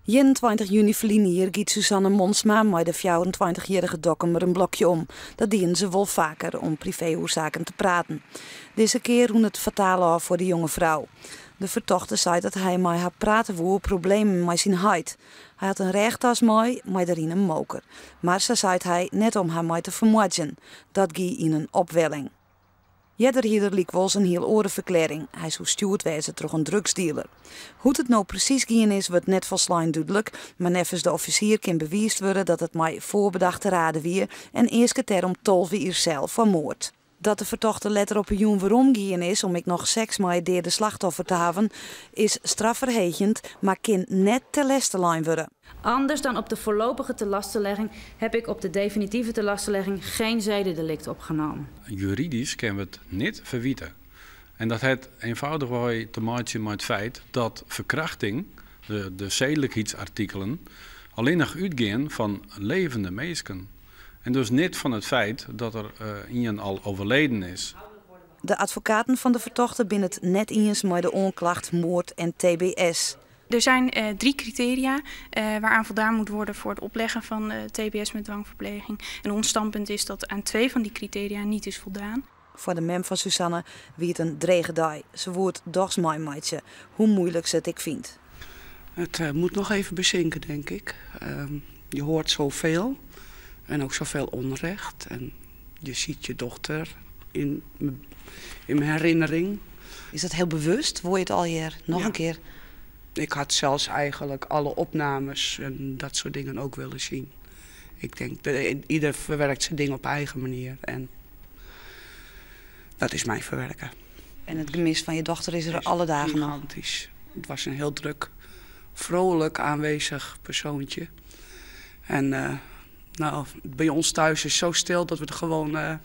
21 juni verleden jaar giet Suzanne Monsma met de 24-jarige Dokkum er een blokje om. Dat dienen ze wel vaker om privéoorzaken te praten. Deze keer hoe het fataal af voor de jonge vrouw. De vertochte zei dat hij met haar praten woer problemen met zijn huid. Hij had een regentas mee, maar erin een moker. Maar ze zei hij net om haar mee te vermoorden. Dat ging in een opwelling. Jeder hier liep wel een heel orenverklaring. Hij zou stuurd wezen door een drugsdealer. Hoe het nou precies ging is, wordt net volslijn duidelijk. Maar nevens de officier kan bewijst worden dat het mij voorbedachte raden weer en eerst keer om 12 uur zelf van moord. Dat de vertochte letter op een jongen waarom gaan is om ik nog seks met de slachtoffer te hebben, is strafverhegend, maar kan net ter lastenlijn worden. Anders dan op de voorlopige telastenlegging heb ik op de definitieve telastenlegging geen zedendelict opgenomen. Juridisch kunnen we het niet verwieten. En dat heeft eenvoudig wel te maken met het feit dat verkrachting, de zedelijkheidsartikelen, alleen nog uitgaan van levende mensen. En dus niet van het feit dat er iemand al overleden is. De advocaten van de vertochte binnen het net eens met de onklacht moord en TBS. Er zijn 3 criteria waaraan voldaan moet worden voor het opleggen van TBS met dwangverpleging. En ons standpunt is dat aan 2 van die criteria niet is voldaan. Voor de mem van Suzanne wie het een dregedij. Ze wordt dochs meidje, hoe moeilijk ze het ik vindt. Het moet nog even bezinken, denk ik. Je hoort zoveel en ook zoveel onrecht. En je ziet je dochter in mijn herinnering. Is dat heel bewust? Word je het al hier nog een keer? Ik had zelfs eigenlijk alle opnames en dat soort dingen ook willen zien. Ik denk, ieder verwerkt zijn ding op eigen manier. En dat is mijn verwerken. En het gemis van je dochter is er alle dagen nog? Gigantisch. Het was een heel druk, vrolijk aanwezig persoontje. En bij ons thuis is het zo stil dat we er gewoon